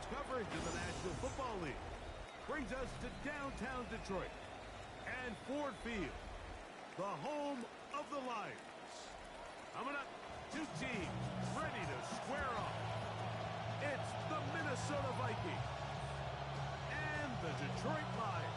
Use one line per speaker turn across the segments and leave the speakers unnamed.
much coverage in the National Football League. Brings us to downtown Detroit and Ford Field, the home of the Lions. Coming up, two teams ready to square off. It's the Minnesota Vikings and the Detroit Lions.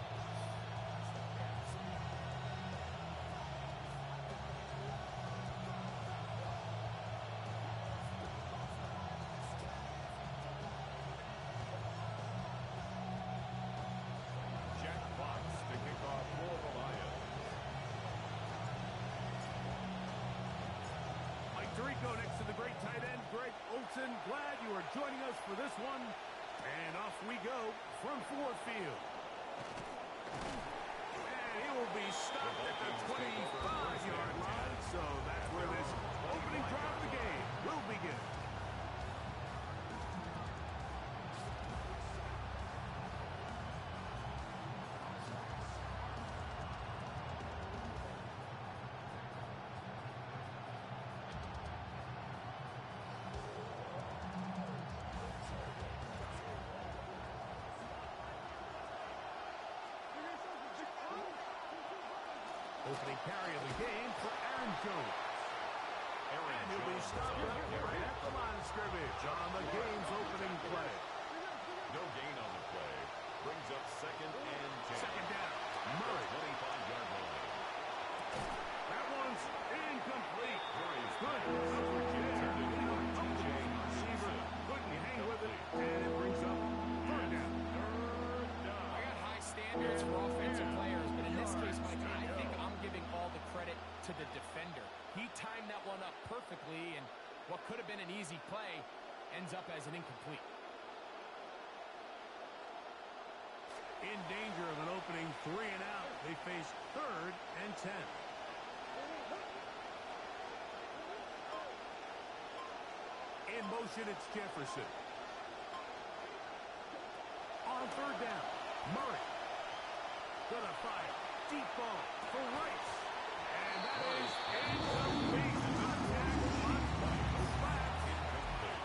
Next to the great tight end, Greg Olsen. Glad you are joining us for this one. And off we go from Ford Field. And he will be stopped at the 25-yard line. So that's where this opening drive of the game will begin. Opening carry of the game for Aaron Jones. And he'll be stopped right at the line of scrimmage on the game's opening play.
No gain on the play. Brings up second and 10.
Second down. Murray.
25-yard line.
That one's incomplete.
Murray's
good coverage there. Receiver couldn't hang with it, and it brings up third down.
I got high standards for offensive players, but in this case, Mike, I think I'm giving all the credit to the defender. He timed that one up perfectly, and what could have been an easy play ends up as an incomplete.
In danger of an opening 3 and out. They face third and 10. In motion, it's Jefferson. On third down, Murray. Gonna fire. Deep ball for Rice. And that is incomplete.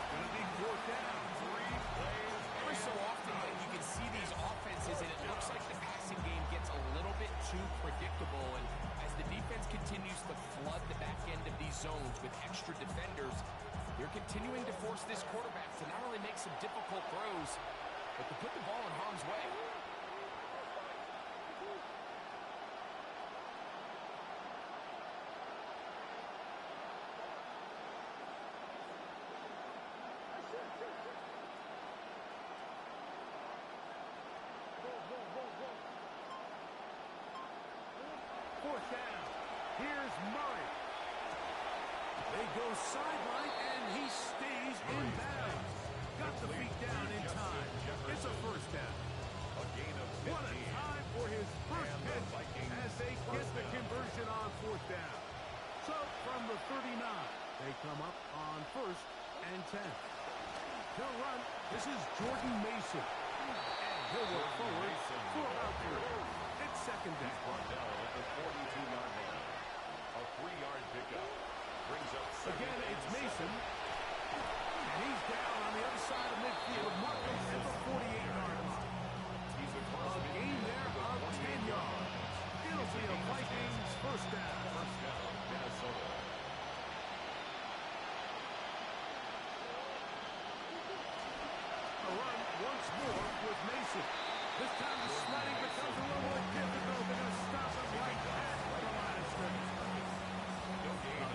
Gonna be fourth down. 3 plays.
Every so often, you can see these offenses, and it looks like the passing game gets a little bit too predictable. And as the defense continues to flood the back end of these zones with extra defenders, they're continuing to force this quarterback to not only make some difficult throws, but to put the ball in harm's way.
Fourth down. Here's Murray. They go sideline, and he stays in bounds. Got the feet down in time. It's a first down.
A gain of 15.
What a time for his first catch as they get the conversion on fourth down. So from the 39, they come up on first and 10. He'll run. This is Jordan Mason. And he'll work forward for about 3. It's second down.
Brought down at the 42-yard line. A 3-yard pickup. Brings up
again, it's Mason. And he's down on the other side of midfield. Marcus at the 48-yard line.
He's across
a gain there of 10 yards. It'll be a Vikings first down.
First down, Minnesota.
A run once more with Mason. This time the sliding becomes a little more difficult. They're going to stop him right at the line of scrimmage.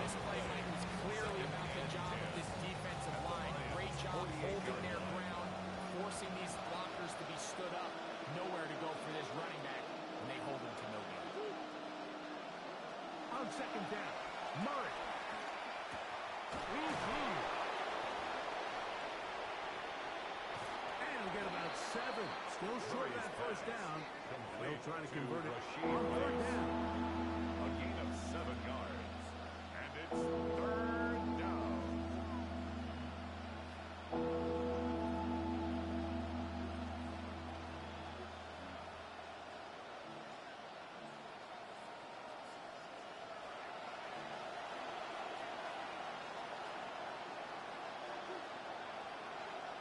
This play was clearly about the job of this defensive line. Great job holding their ground, forcing these blockers to be stood up. Nowhere to go for this running back, and they hold him to no gain.
On second down, Murray. And he'll get about 7. Still short of that first down. They'll try to convert it on third down.
A gain of 7 yards. And it's third down.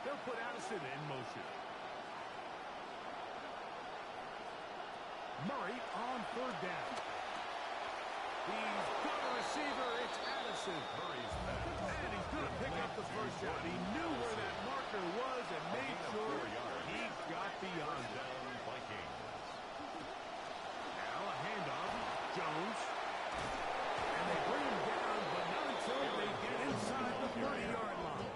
They'll put Addison in motion. Murray on third down. He's got a receiver. It's Addison.
Murray's back.
And he's going to pick up the first down. He knew where that marker was and made sure he got beyond it.
Down Vikings.
Now a handoff. Jones. And they bring him down, but not until they get inside the 30-yard line.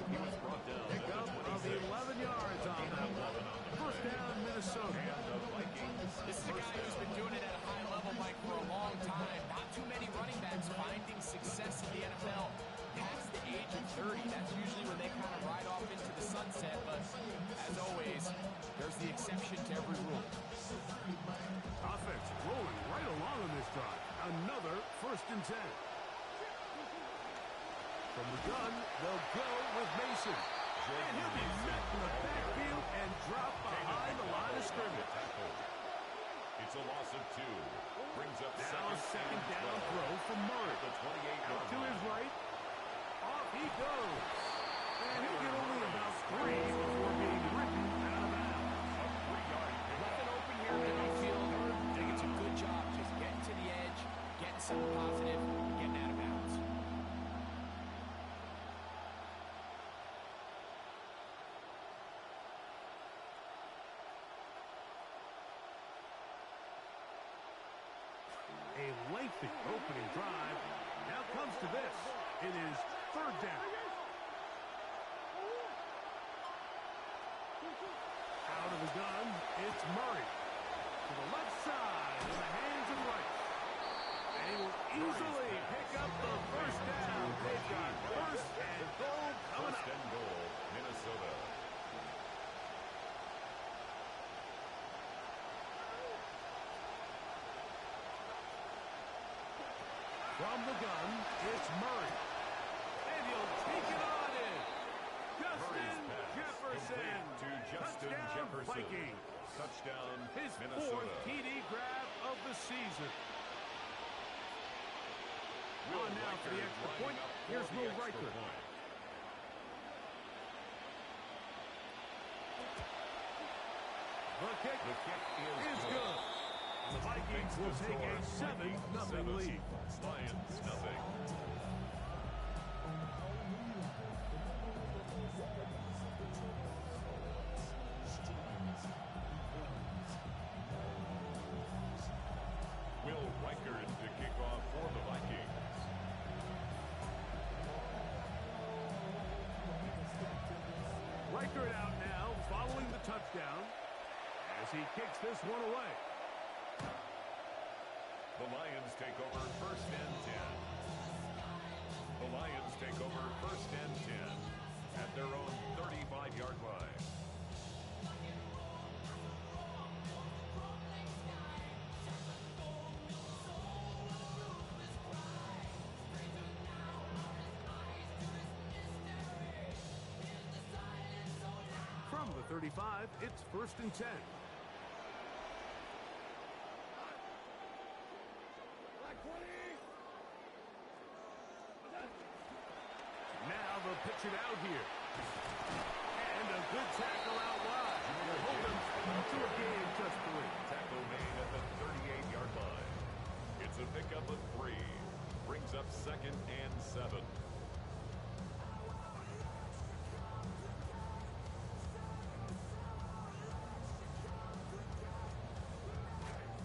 He was brought down.
Pick up of the 11 yards on that one. First down, Minnesota.
And the Vikings.
This is a guy who's been doing it at a high level, Mike, for a long time. Not too many running backs finding success in the NFL past the age of 30. That's usually when they kind of ride off into the sunset. But as always, there's the exception to every rule.
Offense rolling right along on this drive. Another first and 10. From the gun, they'll go with Mason. And he'll be met in the backfield and drop behind the line of scrimmage.
It's a loss of 2. Brings up
Now second down throw from Murray.
The 28
Out to his right. Off he goes. And he'll get only about 3 before being written out of bounds.
Nothing open here in the midfield. I think it's a good job just getting to the edge, getting something positive, getting out of bounds.
A lengthy opening drive. Now comes to this. It is third down. Out of the gun, it's Murray. To the left side, in the hands of Rice. And he will easily pick up the first down. They've got first and goal coming
First
up.
and goal, Minnesota.
From the gun, it's Murray. And he'll take it on in. Justin Jefferson.
To Justin
Touchdown,
Jefferson.
Vikings.
Touchdown,
His
Minnesota.
fourth TD grab of the season. On now for the extra point. Here's Will Riker. The kick is good. The Vikings will take a 7-0 lead.
Lions, nothing. Will Riker to kick off for the Vikings.
Riker out now, following the touchdown, as he kicks this one away.
The Lions take over first and 10. The Lions take over first and 10 at their own 35-yard line.
From the 35, it's first and 10. Now they'll pitch it out here. And a good tackle out wide. They'll hold them to a game just 3.
Tackle made at the 38-yard line. It's a pickup of 3. Brings up second and 7.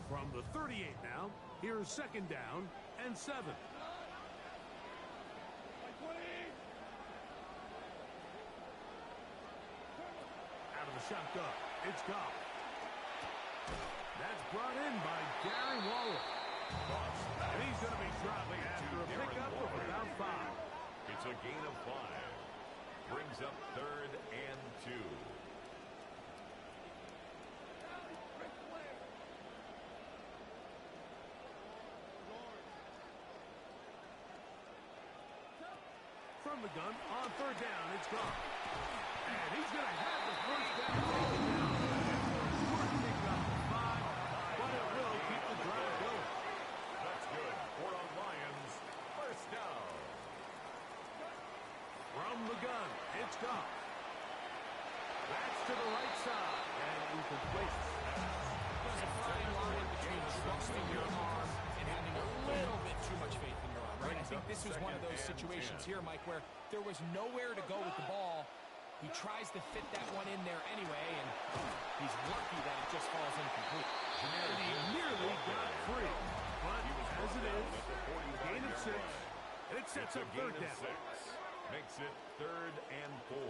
From the 38 now, here's second down and 7. Out of the shotgun, it's Goff. That's brought in by Gary Waller. And he's going to be dropping after a pickup of about 5.
It's a gain of 5. Brings up third and 2.
From the gun, on third down, it's Goff. And he's going to have the first down taken down. Short pickup of 5, but it will keep the drive going.
That's good for the Lions. First down.
From the gun, it's Goff. to the right side. And incomplete.
There's a fine line between trusting your arm and having a little bit too much faith in your arm, right? I think this was one of those situations here, Mike, where there was nowhere to go with the ball. He tries to fit that one in there anyway, and he's lucky that it just falls incomplete.
And he nearly got free. But as it is, gain of 6, and it sets up third down.
Makes it 3rd and 4.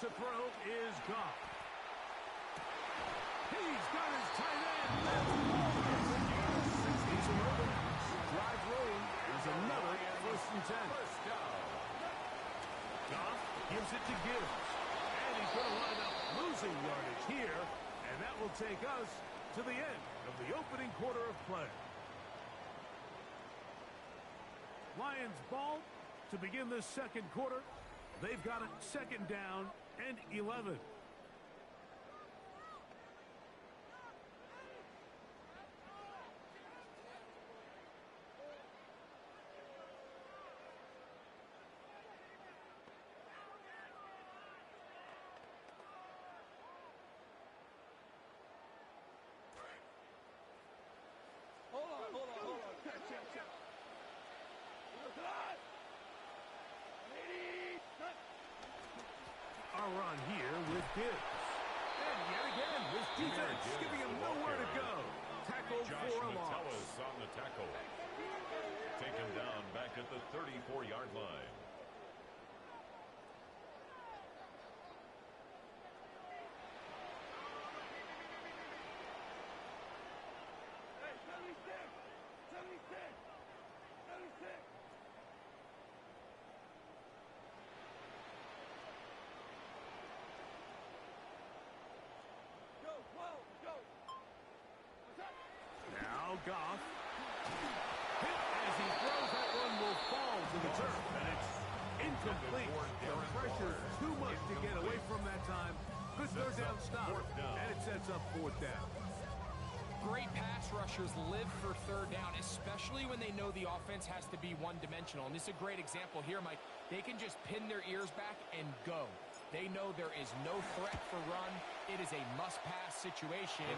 To throw is Goff. He's got his tight end. He's open. Drive rolling. There's another 1st and 10. Goff gives it to Gibbs. And he's going to wind up losing yardage here. And that will take us to the end of the opening quarter of play. Lions ball to begin this second quarter. They've got it 2nd down and 11. Our run here with Gibbs. And yet again, this defense giving him nowhere to go. Tackled for a loss.
On the tackle. Taken down back at the 34-yard line.
Now Goff. Hit as he throws, that one will fall to the turf. And it's incomplete. The pressure's too much to get away from that time. Good third down stop. And it sets up 4th down.
Great pass rushers live for 3rd down, especially when they know the offense has to be one-dimensional. And this is a great example here, Mike. They can just pin their ears back and go. They know there is no threat for run. It is a must-pass situation. And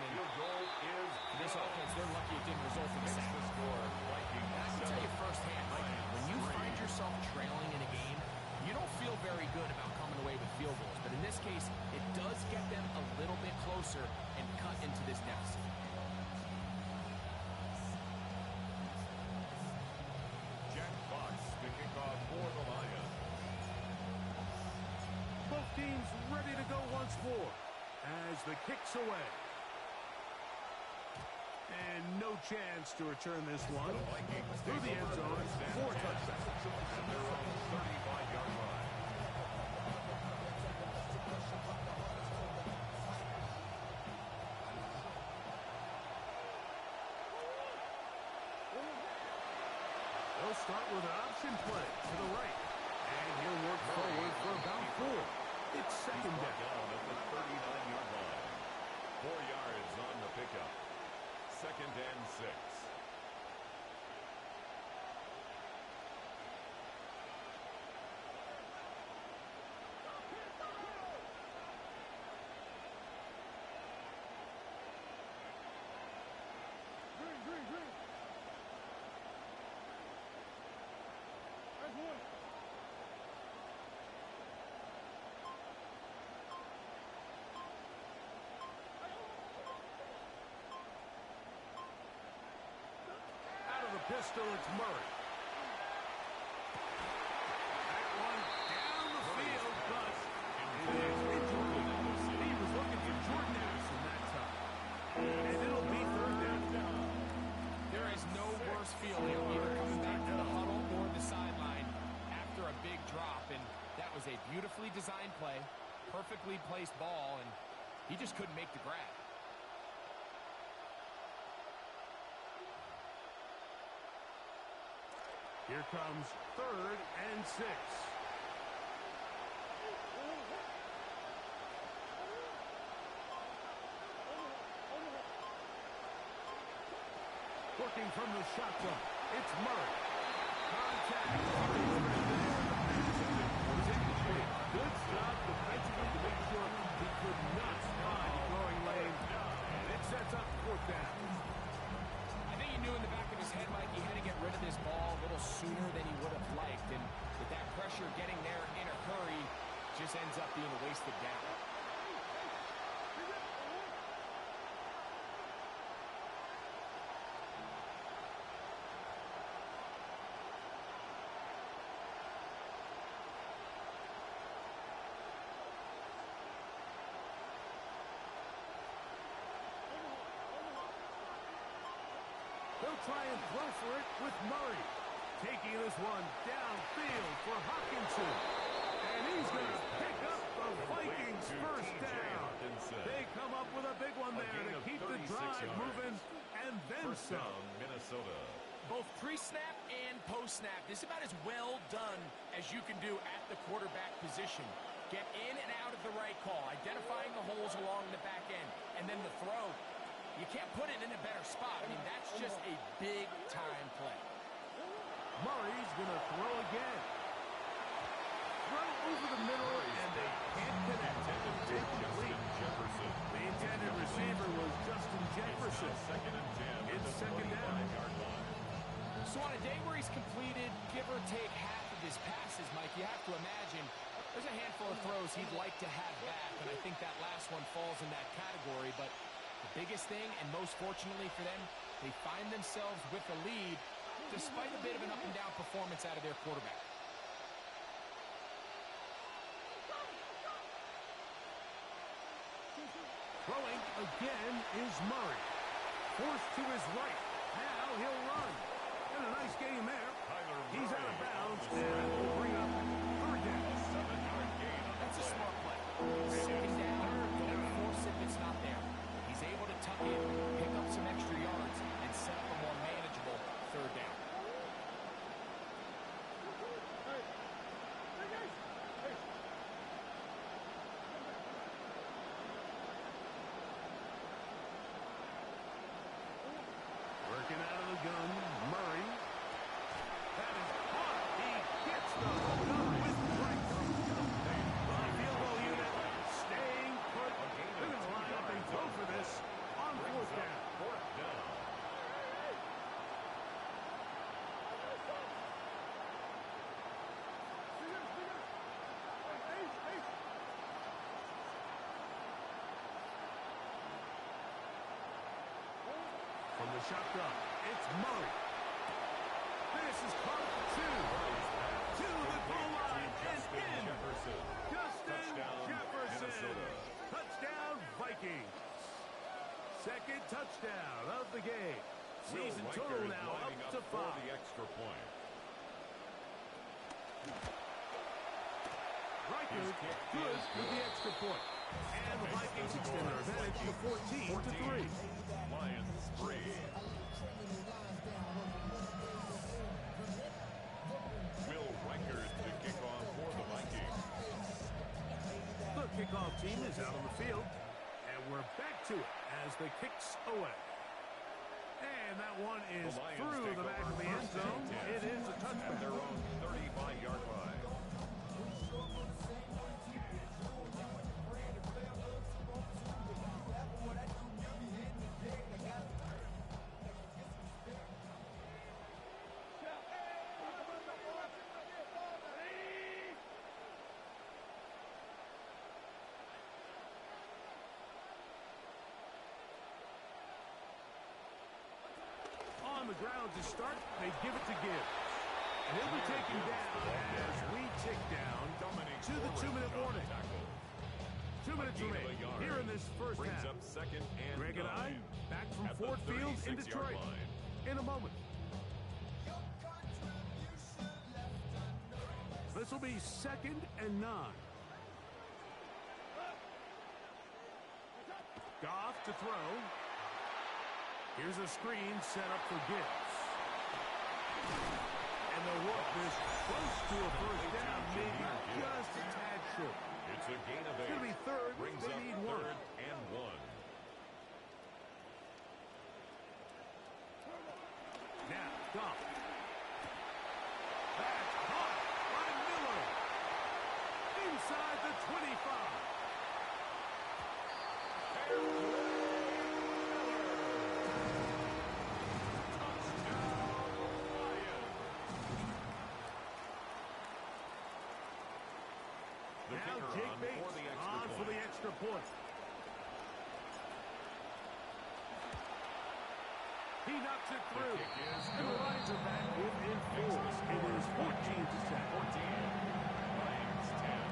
this offense, they're lucky it didn't result in a sack. And I can tell you firsthand, Mike, when you find yourself trailing in a game, you don't feel very good about coming away with field goals. But in this case, it does get them a little bit closer and cut into this deficit.
Both teams ready to go once more as the kick's away. And no chance to return this one. Through the end zone, 4 touchdowns.
At their own 35-yard line.
They'll start with an option play to the right. And he'll work forward for about 4. It's 2nd down
at the 39-yard line. 4 yards on the pickup. 2nd and 6.
Pistol, it's Murray. That one down the field, but it is incomplete. He was looking for Jordan Addison that time. And it'll be 3rd down.
There is no worse feeling either coming back to the huddle or the sideline after a big drop. And that was a beautifully designed play, perfectly placed ball, and he just couldn't make the grab.
Here comes 3rd and 6. Working from the shotgun, it's Murray. Contact. Good job defensively to make sure he could not find the throwing lane. And it sets up fourth down.
I think he knew in the back of his head, Mike, he had to get rid of this ball a little sooner than he would have liked. And with that pressure getting there in a hurry, just ends up being a wasted down.
They'll try and throw for it with Murray. Taking this one downfield for Hawkinson. And he's going to pick up the Vikings first down. They come up with a big one there to keep the drive moving and then some.
Minnesota.
Both pre-snap and post-snap, this is about as well done as you can do at the quarterback position. Get in and out of the right call, identifying the holes along the back end, and then the throw. You can't put it in a better spot. I mean, that's just a big-time play.
Murray's going to throw again. Throw over the middle, and they can't connect. Incomplete. The intended receiver was Justin Jefferson. It's second down.
So on a day where he's completed, give or take half of his passes, Mike, you have to imagine there's a handful of throws he'd like to have back, and I think that last one falls in that category. But the biggest thing, and most fortunately for them, they find themselves with the lead despite a bit of an up-and-down performance out of their quarterback.
Throwing again is Murray. Forced to his right. Now he'll run. And a nice game there. He's out of bounds, and that will bring up third down.
A 7-yard gain.
That's a smart play. Second down, don't force it if it's not there. He's able to tuck in, pick up some extra yards, and set up a more manageable third down.
Working out of the gun, Murray. That is caught. He gets the gun with strength. The field goal unit staying put. They're going to line up and go for this on fourth down. From the shotgun, it's Murray. This is caught to the goal line and in. Justin Jefferson. Touchdown, Vikings. Second touchdown of the game. Season total now up to 5.
The extra point.
Riker good with the extra point. And the Vikings extend their advantage to 14-3.
Lions 3. Will Riker to kick off for the Vikings.
The kickoff team is out on the field, and we're back to it as the kicks away. And that one is through the back of the end zone. It is a touchdown.
At their own 35-yard line.
On the ground to start, they give it to Gibbs. And he'll be taken down as we tick down to the 2-minute warning. 2 minutes remain here in this first half.
Up second and
Greg and I back from Ford Field in Detroit in a moment. This will be 2nd and 9. Goff to throw. Here's a screen set up for Gibbs. And they'll work this close to a first down, maybe just a tad short.
It's a gain of 8.
It's going to be third.
Brings
They
up
need 1.
3rd and 1.
Now, Goff. That's caught by Miller. Inside Jake Bates on for the extra point. He knocks it through. And the Lions are back within 4. It is 14-7.
14. Lions 10.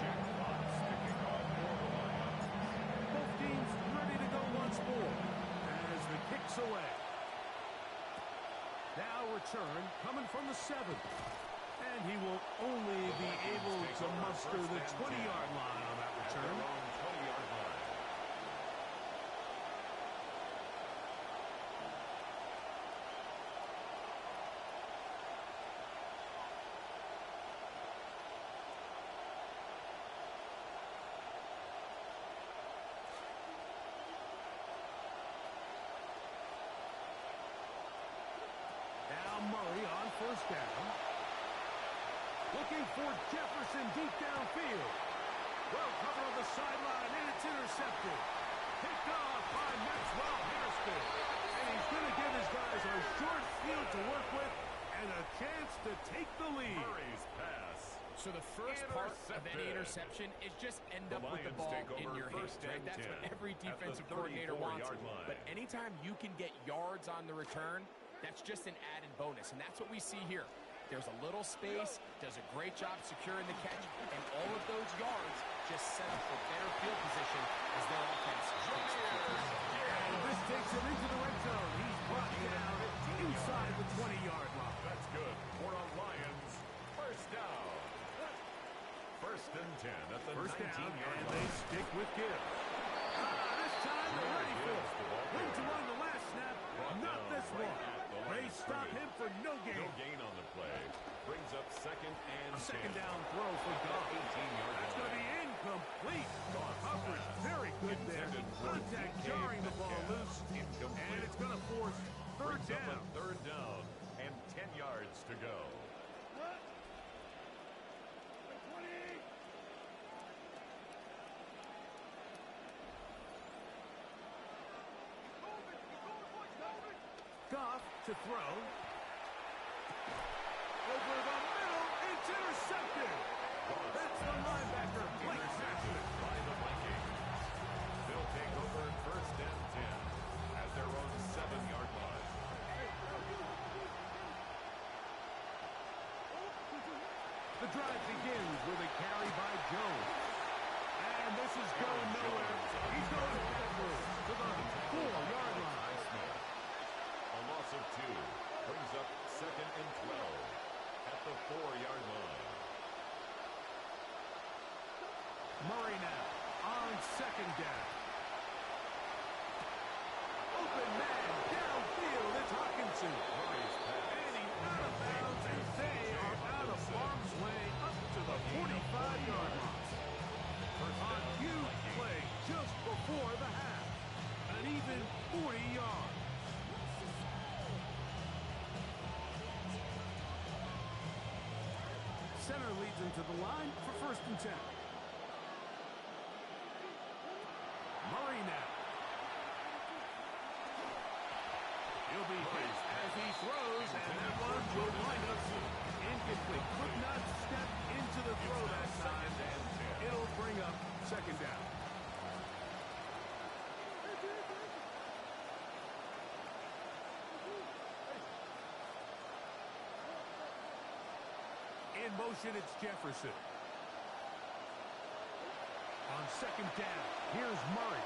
Jack Fox kicking off for the Lions.
Both teams ready to go once more as the kick's away. Now return coming from the 7. And he will only be able to muster the 20-yard line on that return.
20-yard line.
Murray on first down. Looking for Jefferson deep downfield. Well covered on the sideline, and it's intercepted. Picked off by Maxwell Hairston. And he's going to give his guys a short field to work with and a chance to take the lead.
Murray's pass.
So the first part of any interception is just end up with the ball in your hands, right? That's what every defensive coordinator wants. But anytime you can get yards on the return, that's just an added bonus, and that's what we see here. There's a little space, does a great job securing the catch, and all of those yards just set up for better field position as their offense takes control.
And this takes him into the red zone. He's brought down inside the 20-yard line.
That's good for the Lions. First down. First and 10 at the 19-yard line.
And they stick with Gibbs. This time they're ready for it. Going to run the last snap, not this one. They stop him for no gain.
No gain on the play. Brings up second and
a second
10.
down throw for Goff.
18-yard
That's going to be incomplete. Coverage very good there. Contact jarring the ball loose. And it's going to force third down.
Third down and 10 yards to go.
Goff to throw. Over the middle, it's intercepted. That's the linebacker, Blake Jackson.
By the Vikings. They'll take over first and 10 at their own 7-yard line.
The drive begins with a carry by Jones. And this is going nowhere. He's going forward to the 4-yard line.
A loss of 2 brings up second and 12 at the 4-yard line.
Murray now on second down. Open man downfield. It's Hawkinson.
Murray's pass.
And he's out of bounds, and they are out of harm's way up to the 45-yard line. A huge play just before the half. An even 40 yards. Center leads him to the line for first and 10. Murray now. He'll be hit as he throws, and that one will wind up incomplete. Could not step into the throw that time. It'll bring up second down. In motion, it's Jefferson. On second down, here's Murray.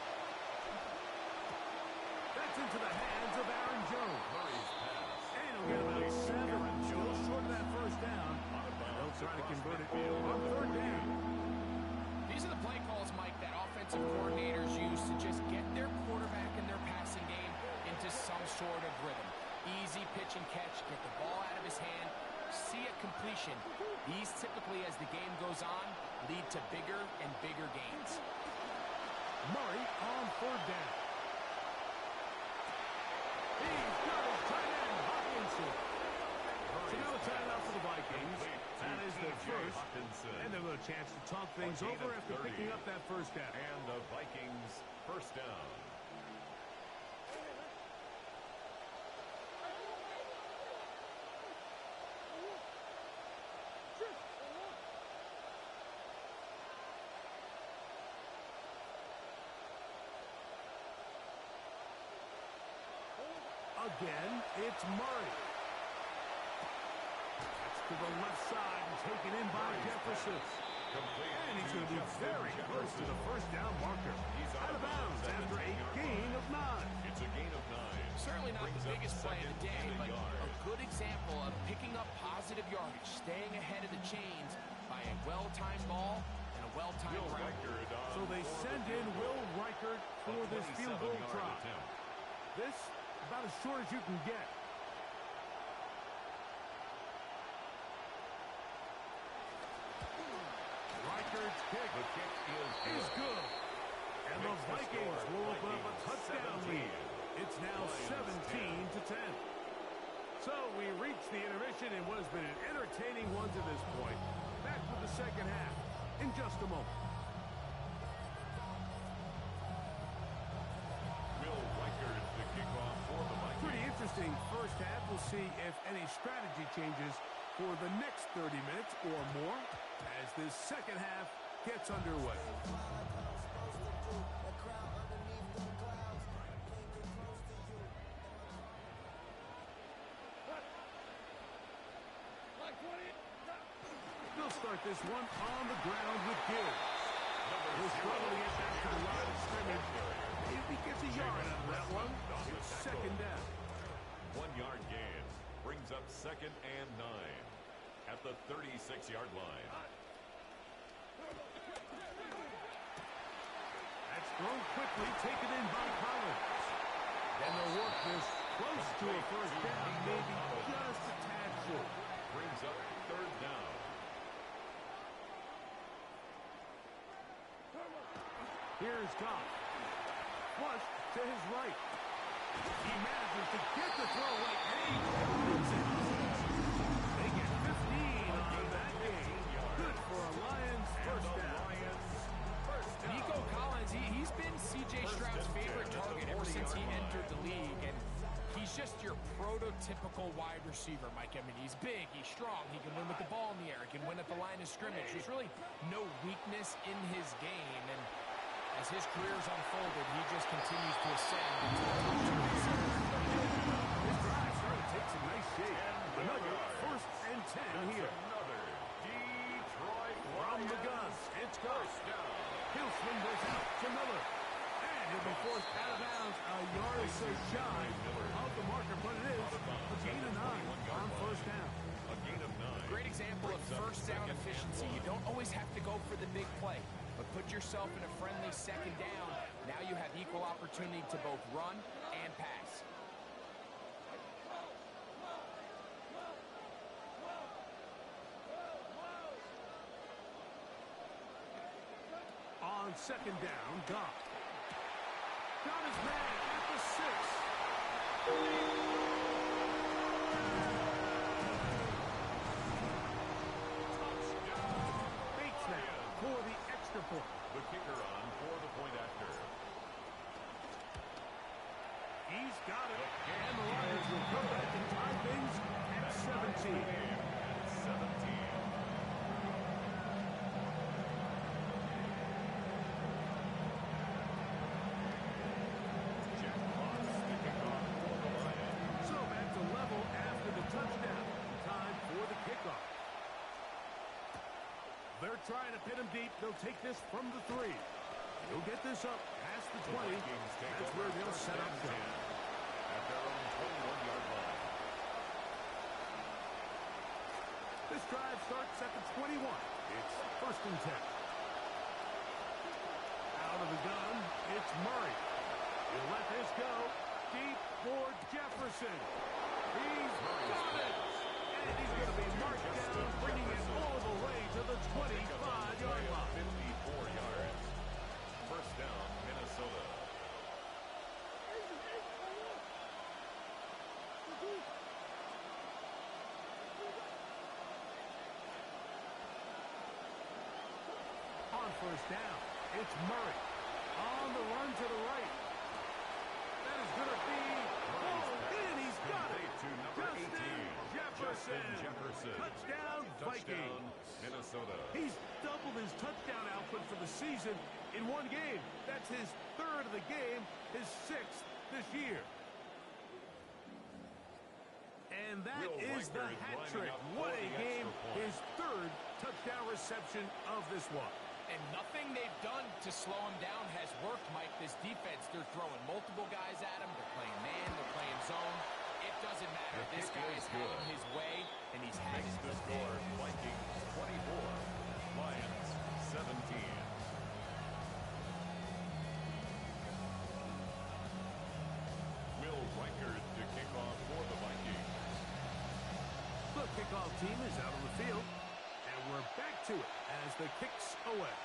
That's into the hands of Aaron Jones.
Murray's pass.
And he'll get about 7. Still short of that first down. And they'll try to convert it on third down.
These are the play calls, Mike, that offensive coordinators use to just get their quarterback and their passing game into some sort of rhythm. Easy pitch and catch, get the ball out of his hand, see a completion. These typically, as the game goes on, lead to bigger and bigger gains.
Murray on third down. He's got his tight end, Hawkinson. So now a timeout for the Vikings. That is their first. And they'll have a chance to talk things over after picking up that first down.
And the Vikings first down.
Again, it's Murray. That's to the left side and taken in by Jefferson. And he's going to be very close to the first down marker.
He's
Out of bounds after a gain of 9.
It's a gain of 9.
Certainly not the biggest play of the day, but
yard.
a good example of picking up positive yardage, staying ahead of the chains by a well-timed ball and a well-timed route.
So they send in Will Reichert for this field goal try. This, about as short as you can get. Reichert's kick is good. And the Vikings will open up a touchdown lead. It's now 17-10. So we reach the intermission in what has been an entertaining one to this point. Back with the second half in just a moment.
Will Reichert the kickoff for the Vikings.
Pretty interesting first half. We'll see if any strategy changes for the next 30 minutes or more as this second half gets underway. They'll start this one on the ground with Gibbs. He'll struggle to get back to the line of scrimmage. If he gets a yard out of that one, it's second down.
1 yard gain brings up 2nd and 9 at the 36-yard line.
That's thrown quickly, taken in by Collins. And they'll work this close to a first down, maybe just a tad short.
Brings up 3rd down.
Here's Goff. Flush to his right. He manages to get the throw away, and he runs it. They get 15 on that game. Good for a Lions first down.
Nico Collins, he's been C.J. Stroud's favorite target ever since he entered the league, and he's just your prototypical wide receiver, Mike. I mean, he's big, he's strong, he can win with the ball in the air, he can win at the line of scrimmage. There's really no weakness in his game, and as his career's unfolded, he just continues to ascend into the top 2 receivers.
This drive starting to take some nice shape. Another 1st and 10 here.
Another Detroit
From the gun, it's Goff. He'll swing this out to Miller. And he'll be forced out of bounds a yard or so shy of the marker, but it is a gain of 9 on first down.
A gain of 9.
Great example of first down efficiency. You don't always have to go for the big play, but put yourself in a friendly second down. Now you have equal opportunity to both run and pass.
On second down, Goff. Got his man at the 6. Bates now for the extra point.
The kicker on for the point after.
He's got it. And the Lions will come back and tie things at 17.
At 17.
So back to level after the touchdown. Time for the kickoff. They're trying to pin him deep. They'll take this from the 3. He'll get this up past the 20. That's where they'll set up from.
At their own 21-yard line.
This drive starts at the 21. It's 1st and 10. Out of the gun, it's Murray. He'll let this go. Deep for Jefferson. He's got it. And he's going to be marked down, bringing it all the way to the 25-yard line.
54 yards. First down, Minnesota.
On first down, it's Murray. On the run to the right. That is going to be... Oh, and he's got it.
To number 18,
Jefferson. Touchdown, Vikings.
Minnesota.
He's doubled his touchdown output for the season in one game. That's his 3rd of the game, his 6th this year. And that
Will
is the
Reichard
hat
lining
trick.
up
What
for
a
the
game.
extra point.
His third touchdown reception of this one.
And nothing they've done to slow him down has worked, Mike. This defense, they're throwing multiple guys at him. They're playing man, they're playing zone. It doesn't matter. This guy is having his way, and he's having
Makes the
his
score
day.
Vikings 24, Lions 17. Will Reichard to kick off for the Vikings.
The kickoff team is out on the field, and we're back to it as the kicks away.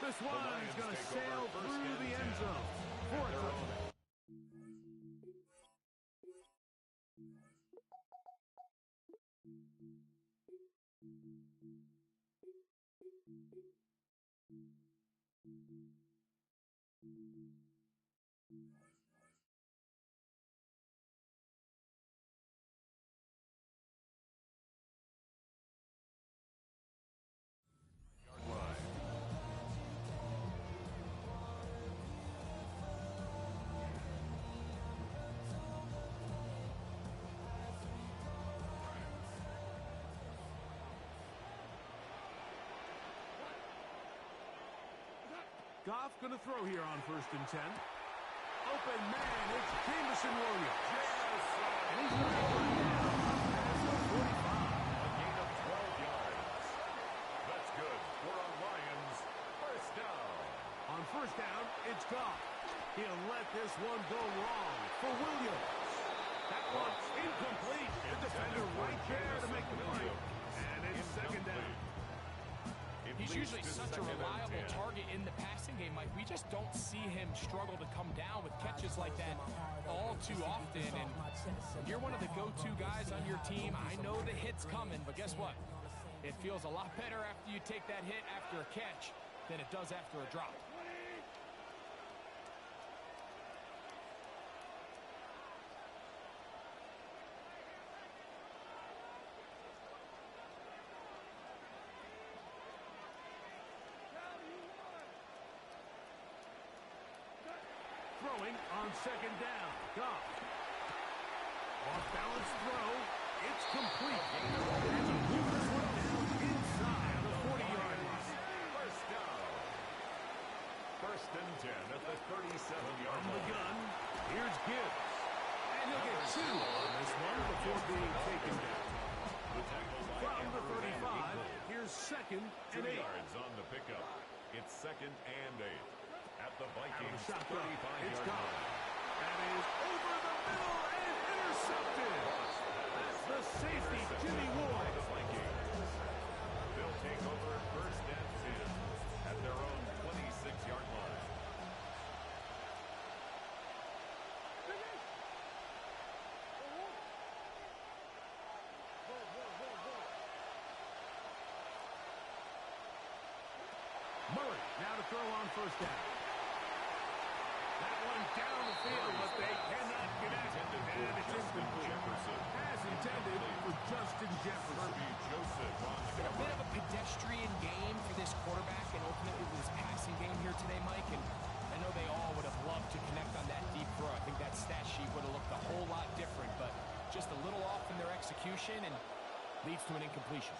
This one is going to sail through the end zone for a touchdown. Goff going to throw here on 1st and 10. Open man, it's Jameson Williams. And he's going to bring down past the 45.
A gain of 12 yards. That's good for a Lions first down.
On 1st down, it's Goff. He'll let this one go long for Williams. That one's incomplete. The defender right there to make the play. And it's 2nd down.
He's usually such a reliable target in the passing game, Mike. We just don't see him struggle to come down with catches like that all too often. And you're one of the go-to guys on your team. I know the hit's coming, but guess what? It feels a lot better after you take that hit after a catch than it does after a drop.
Throwing on 2nd down. Goff. Off-balance throw. It's complete. And he moves this one down inside the 40-yard line.
First down. 1st and 10 at the 37-yard
From the
line.
gun, here's Gibbs. And he'll get 2 on this one before being taken down.
The tackle by
From the
Amber Van
35,
Eagle.
here's 2nd and
2
8.
yards on the pickup. It's 2nd and 8 at the Vikings
Shotgun. It's
35-yard
gone.
line.
That is over the middle and intercepted. That's the safety, Jimmy Ward.
The Vikings. They'll take over 1st and 10 at their own 26-yard line.
Murray now to throw on 1st down. That one down the field, but they cannot connect. And it's incomplete. As intended for Justin Jefferson.
Joseph on the
A bit of a pedestrian game for this quarterback and ultimately this passing game here today, Mike. And I know they all would have loved to connect on that deep throw. I think that stat sheet would have looked a whole lot different, but just a little off in their execution and leads to an incompletion.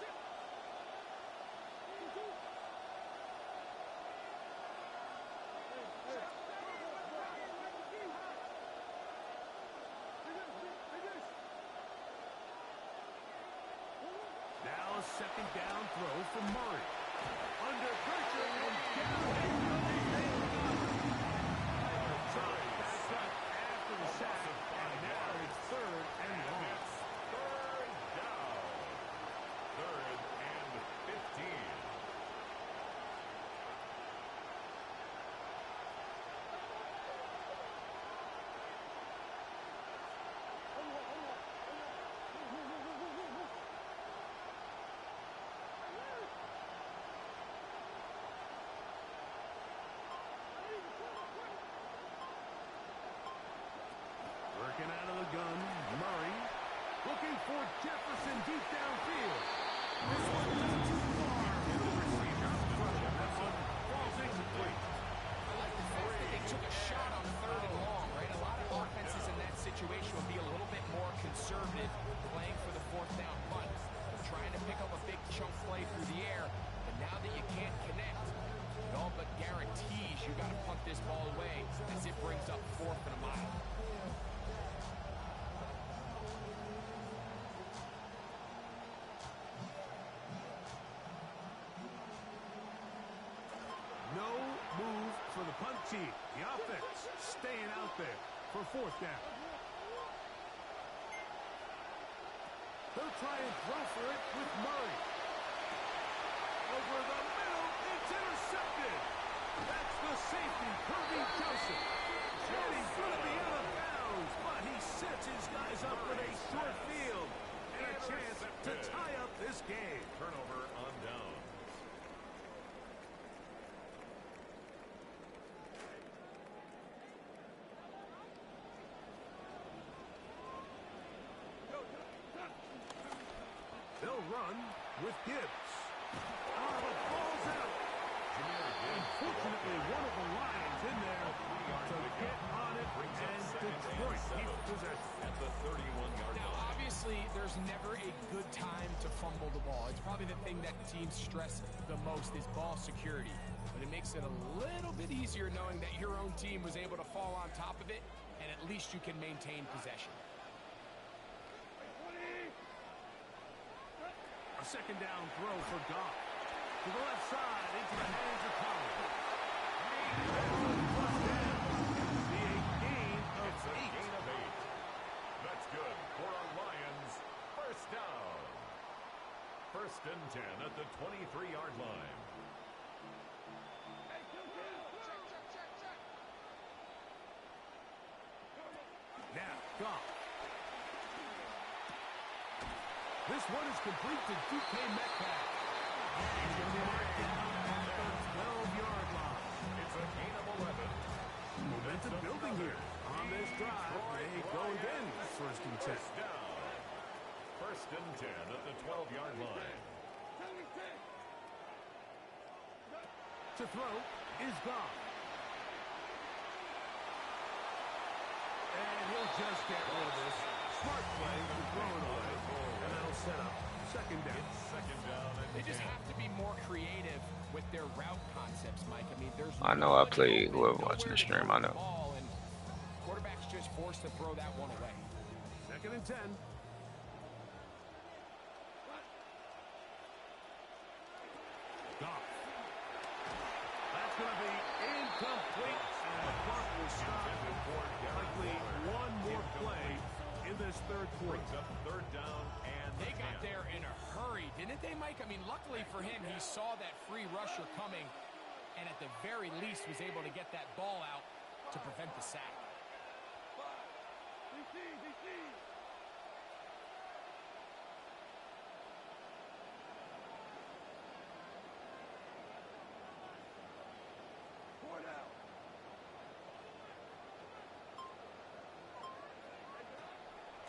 Now a 2nd down throw from Murray. Under pressure and down they go. Trying back up after the sack. And now it's 3rd and long.
Third down. 3rd and 15.
play through the air, but now that you can't connect, it all but guarantees you got to punt this ball away as it brings up 4th and a mile.
No move for the punt team. The offense staying out there for 4th down. They'll try and throw for it with Murray. Over the middle, it's intercepted. That's the safety, Kirby Joseph. And he's going to be out of bounds, but he sets his guys up with a short field and a chance to tie up this game.
Turnover on down.
They'll run with Gibbs. The ball's out. Unfortunately, one of the Lions in there to get on it, and Detroit keeps possession.
At the 31-yard
Now,
line.
obviously, there's never a good time to fumble the ball. It's probably the thing that teams stress the most is ball security. But it makes it a little bit easier knowing that your own team was able to fall on top of it, and at least you can maintain possession.
A second down throw for Goff. To the left side, into the hands of Collins. Be a gain of
It's a
8.
gain of 8. That's good for a Lions first down. 1st and 10 at the 23-yard line.
Now, Goff. This one is complete to DK Metcalf. He's going to be marking at the 12-yard line.
It's a gain of 11.
Momentum building here on this drive. They go again. 1st and 10.
First down. 1st and 10 at the 12-yard line.
To throw is Goff. And he'll just get rid of this. Smart play to throw it away. And that'll set up 2nd down.
Second down and
They just
10.
have to be more creative with their route concepts, Mike. I mean, there's
I know I played whoever watching the stream, I know.
Ball, and quarterback's just forced to throw that one away.
2nd and 10. Goff. That's going to be incomplete. And the clock will stop. Likely one more play in this 3rd quarter.
Brings up 3rd down and
They got
10.
there in a hurry, didn't they, Mike? I mean, luckily for him, he saw that free rusher coming, and at the very least was able to get that ball out to prevent the sack.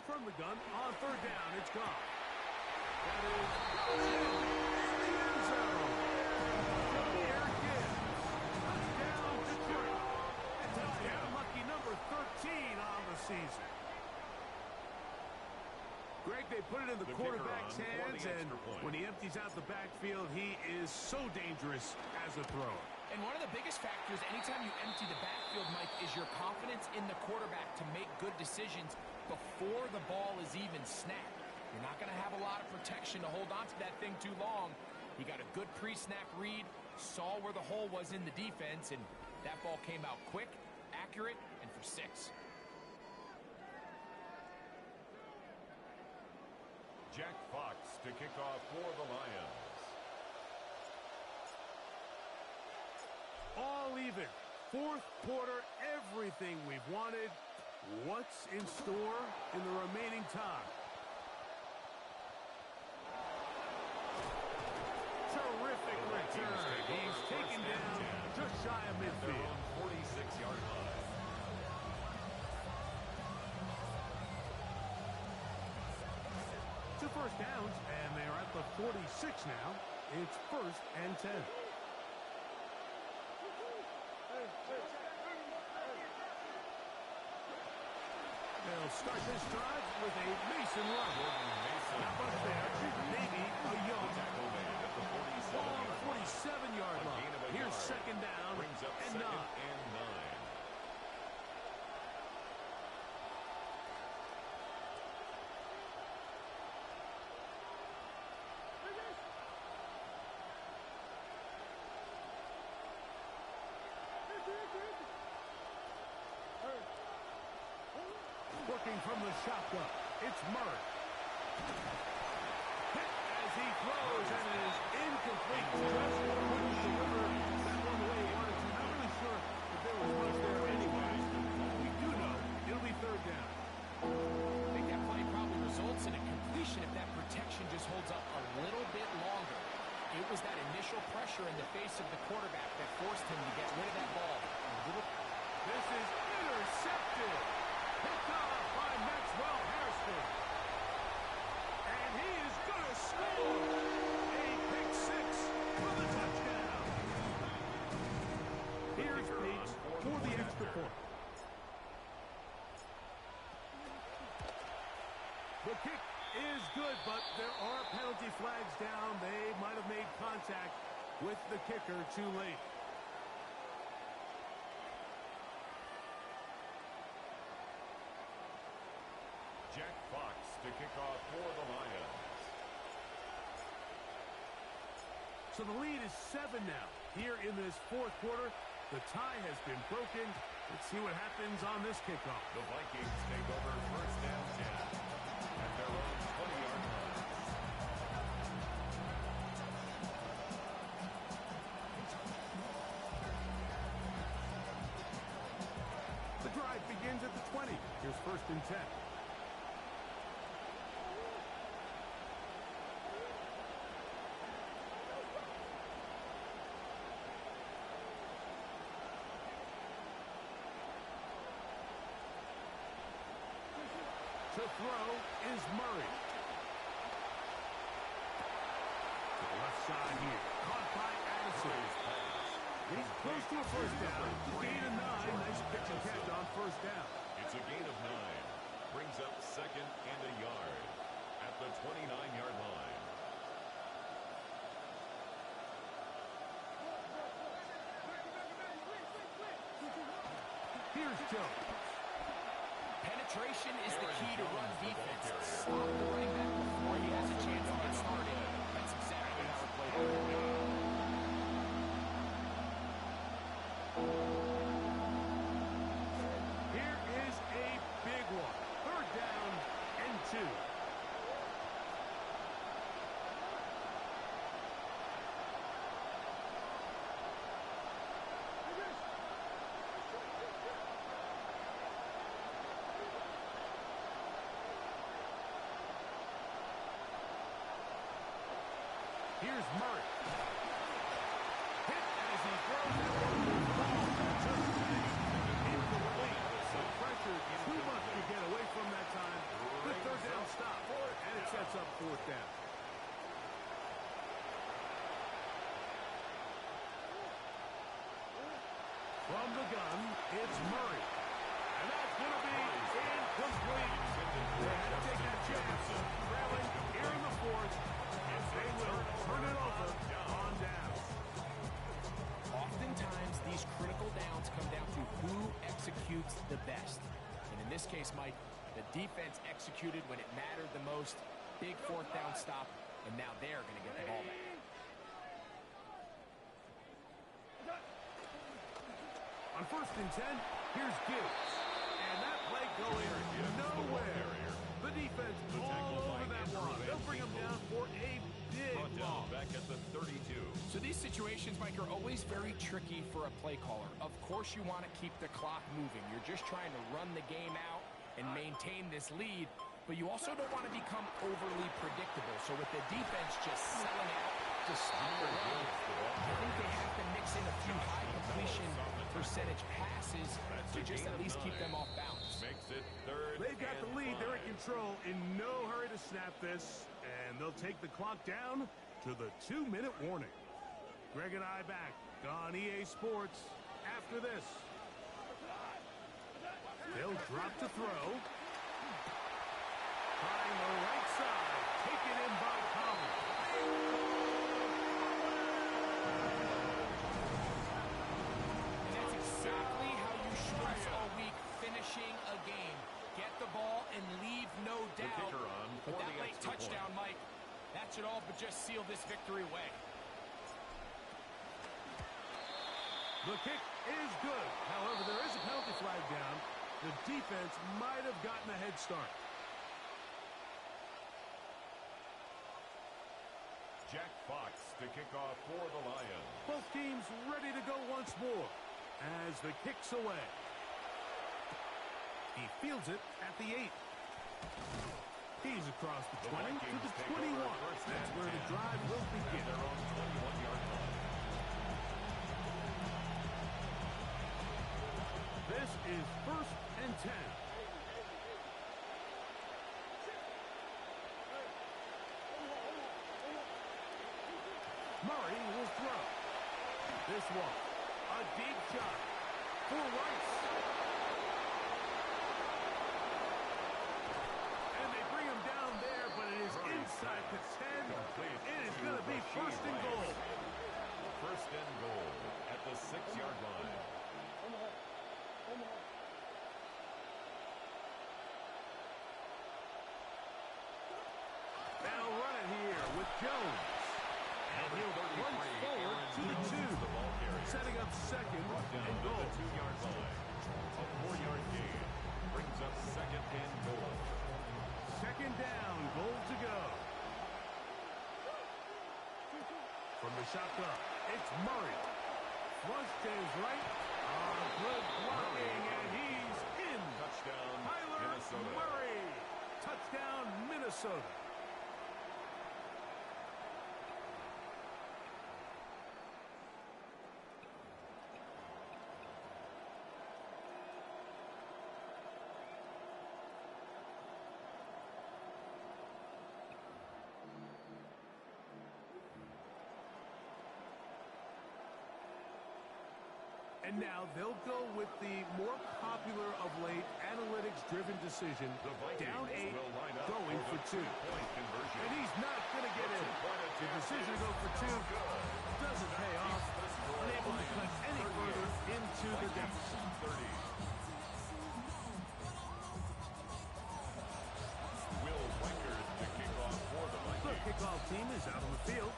From the gun on 3rd down, it's Goff. That is in the end zone. Jameer Gibbs. Touchdown, Detroit. And touchdown, lucky number 13 on the season. Greg, they put it in the quarterback's hands, and when he empties out the backfield, he is so dangerous as a thrower.
And one of the biggest factors anytime you empty the backfield, Mike, is your confidence in the quarterback to make good decisions before the ball is even snapped. You're not going to have a lot of protection to hold on to that thing too long. He got a good pre-snap read, saw where the hole was in the defense, and that ball came out quick, accurate, and for 6.
Jack Fox to kick off for the Lions.
All even. 4th quarter, everything we've wanted. What's in store in the remaining time? Terrific return. He's taken down just shy of midfield.
46-yard line.
To 1st downs, and they're at the 46 now. It's 1st and 10. They'll start this drive with a Mason run. Not much there. Maybe a young.
Tackle made at the
long 47-yard line. Here's second down
Brings up
and
second
9.
and 9.
Working from the shotgun, it's Murray. Hit as he throws, and it is incomplete. Just couldn't deliver that one the way he wanted to. Not really sure if there was much there anyways. We do know it'll be third down.
I think that play probably results in a completion if that protection just holds up a little bit longer. It was that initial pressure in the face of the quarterback that forced him to get rid of that ball.
This is intercepted. Picked off by Maxwell Harrison. And he is going to score. A pick six for the touchdown. Here's Bates for the extra point. The kick is good, but there are penalty flags down. They might have made contact with the kicker too late.
Jack Fox to kick off for the Lions.
So the lead is 7 now. Here in this fourth quarter, the tie has been broken. Let's see what happens on this kickoff.
The Vikings take over first down 10 at their own 20-yard line.
The drive begins at the 20. Here's first and 10. To throw is Murray. To the left side here. Caught by Addison. He's close to a first down. Gain of 9. Nice pitch and catch on first down.
It's a gain of 9. Brings up second and a yard at the 29-yard line.
Here's Jones.
Penetration is the key to run defense. Stop the running back before he has a chance to get started. That's exactly how it played out.
Here is a big one. Third down and 2. Here's Murray. Hit as he throws it over the ball. Just incomplete. The pressure too much to get away from that time. Good third down stop. And it sets up fourth down. From the gun, it's Murray. And that's going to be incomplete. They had to take that chance. Trailing here in the fourth. And they will turn it over on down.
Oftentimes, these critical downs come down to who executes the best. And in this case, Mike, the defense executed when it mattered the most. Big fourth down stop, and now they're going to get the ball back.
On first and 10, here's Gibbs. And that play going nowhere. The defense all over that one. They'll bring him down for a big
Down
loss.
back at the 32.
So these situations, Mike, are always very tricky for a play caller. Of course you want to keep the clock moving. You're just trying to run the game out and maintain this lead, but you also don't want to become overly predictable. So with the defense just selling out to stop the run, I think they have to mix in a few high completion percentage passes to just at least keep them off balance.
Makes it third.
They've got the lead.
5.
They're in control. In no hurry to snap this. And they'll take the clock down to the 2-minute warning. Greg and I back on EA Sports after this. They'll drop to throw. Trying the right side. Taken in by Collins.
just seal this victory away.
The kick is good. However, there is a penalty flag down. The defense might have gotten a head start.
Jack Fox to kick off for the Lions.
Both teams ready to go once more as the kick's away. He fields it at the 8. He's across the 20 to the 21. That's where the drive will begin.
Their own 21-yard line.
This is 1st and 10. Murray will throw. This one, a deep shot for Rice. And they bring him down there, but it is inside the 10. It is going to be 1st and goal.
1st and goal at the 6-yard line.
Now run it here with Jones. And he'll punch forward to the 2. Setting up 2nd and goal.
The 2-yard line. A 4-yard gain brings up 2nd and goal.
2nd down, goal to go. From the shotgun, it's Murray. Flush to his right. Good blocking, and he's in.
Touchdown,
Tyler
Minnesota.
Murray. Touchdown, Minnesota. And now they'll go with the more popular of late analytics-driven decision. Down 8, going for 2. And he's not going to get in. The decision to go for 2 doesn't pay off. Unable to cut any further into the deficit.
Will Weichert to kick off for the Vikings.
The kickoff team is out on the field.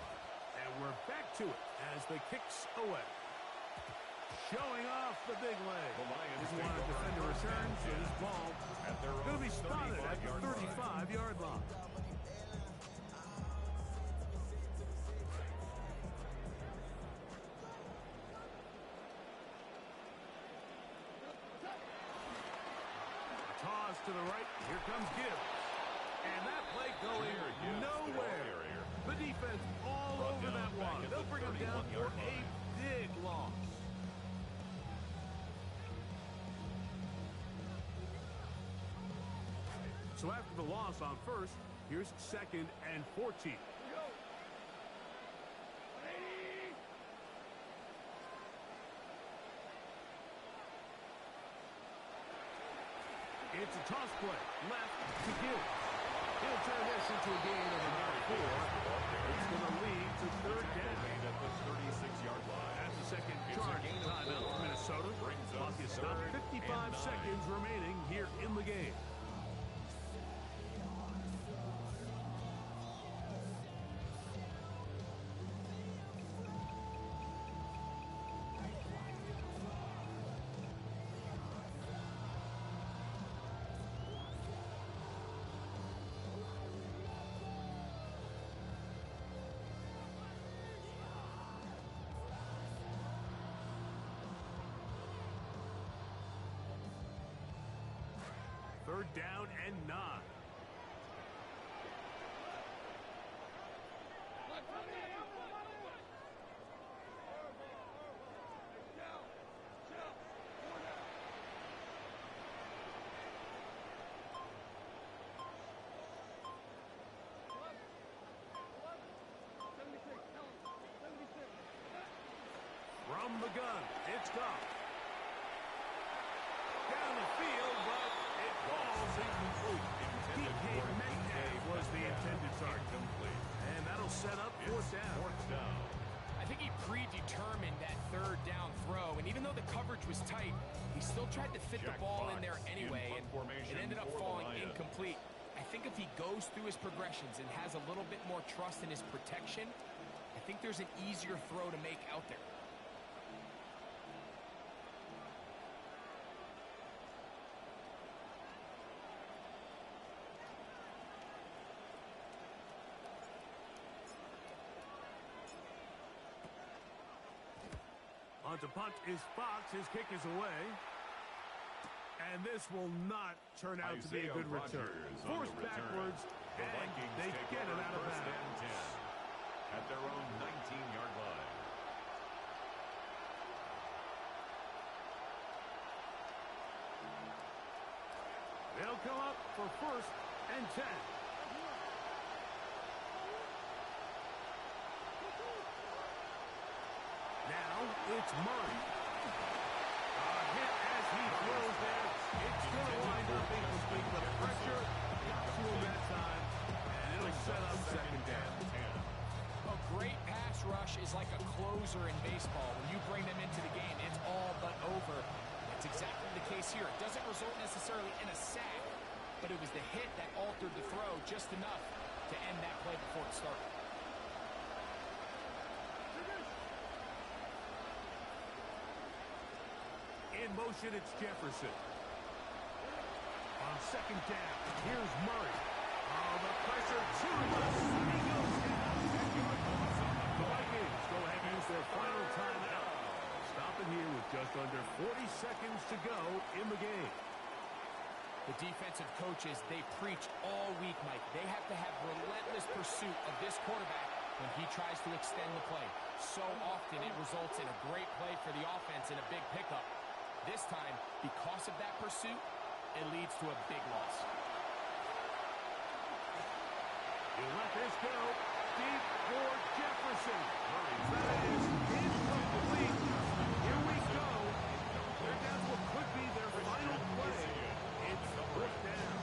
And we're back to it as the kick's away. Showing off the big leg. Didn't want to defend a return, so this ball going to be spotted at the 35-yard line. Toss to the right. Here comes Gibbs. And that play going nowhere. The defense all over that one. They'll bring him down for a big loss. So after the loss on 1st, here's 2nd and 14. It's a toss play, left to Gibbs. He'll turn this into a gain of about 4. It's going to lead to 3rd down.
At the 36-yard line.
That's the second charge timeout for Minnesota. Clock is stopped. 55 seconds remaining here in the game. Third down and 9. From the gun, it's Goff. Down the field, but it falls incomplete. DK Metcalf was the intended target. And that'll set up 4th down.
4th down.
I think he predetermined that 3rd down throw, and even though the coverage was tight, he still tried to fit the ball in there anyway, and it ended up falling incomplete. I think if he goes through his progressions and has a little bit more trust in his protection, I think there's an easier throw to make out there.
On to punt is Fox. His kick is away. And this will not turn out to be a good return. Forced backwards, and they get it out of bounds.
At their own 19-yard line.
They'll come up for 1st and 10. Now it's Murray. A hit as he throws there. It's going to wind up incomplete. The pressure got to him that time, and it'll set up 2nd down.
A great pass rush is like a closer in baseball. When you bring them into the game, it's all but over. That's exactly the case here. It doesn't result necessarily in a sack, but it was the hit that altered the throw just enough to end that play before it started.
In motion, it's Jefferson. On 2nd down, here's Murray. Oh, the pressure to the he goes down. The Vikings go ahead and use their final timeout. Stopping here with just under 40 seconds to go in the game.
The defensive coaches, they preach all week, Mike. They have to have relentless pursuit of this quarterback when he tries to extend the play. So often it results in a great play for the offense and a big pickup. This time, because of that pursuit, it leads to a big loss.
You let this go. Deep for Jefferson. That is incomplete. Here we go. They're down to what could be their final play. It's 4th down.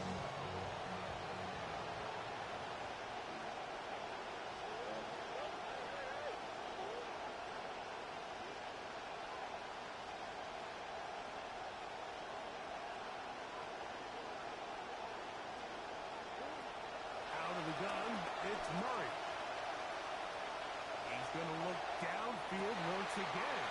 The gun, it's Murray. He's going to look downfield once again.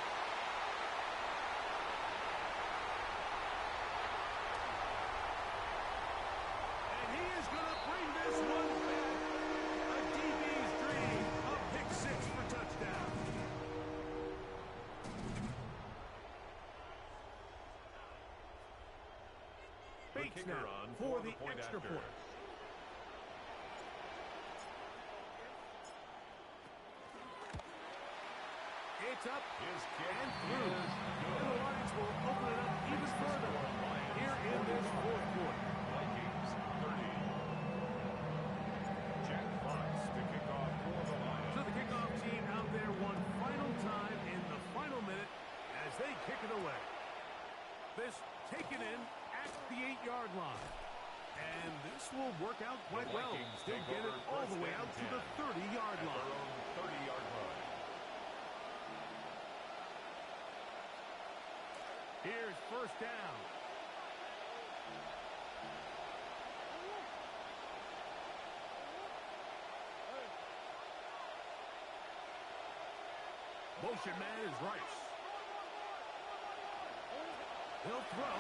And he is going to bring this one back. A DB's dream, a pick 6 for touchdown. Bates now for the extra point. It's up and through. And the Lions will open it up even further here in this 4th quarter.
Vikings 30. Jack Fox to kick off for the Lions.
So the kickoff team out there one final time in the final minute as they kick it away. This taken in at the 8-yard line. And this will work out quite well. They'll get it all the way out to the 30-yard line.
30-yard line.
Here's 1st down. Motion man is Rice. He'll throw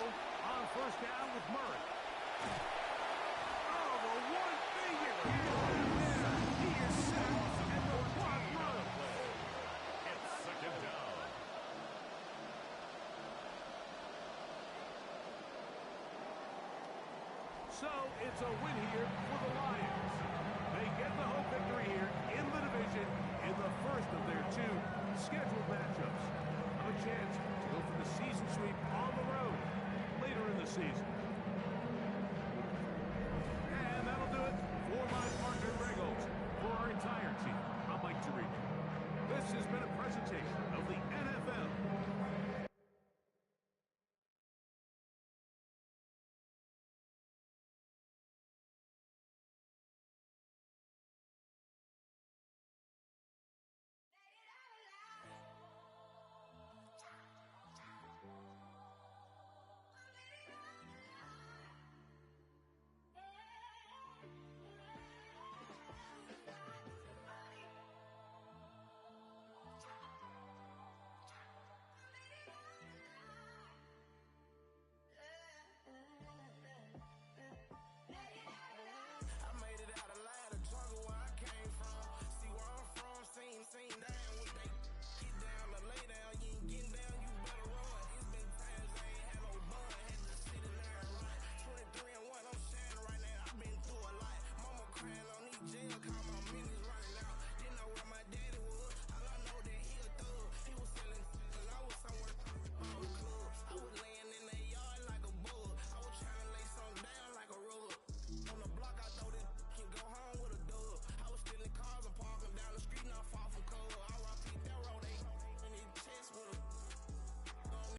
on 1st down with Murray. Oh, the one thing you can't do there. He is sacked at the clock runs.
It's 2nd down.
So it's a win here for the Lions. They get the home victory here in the division in the first of their 2 scheduled matchups. Have a chance to go for the season sweep on the road later in the season.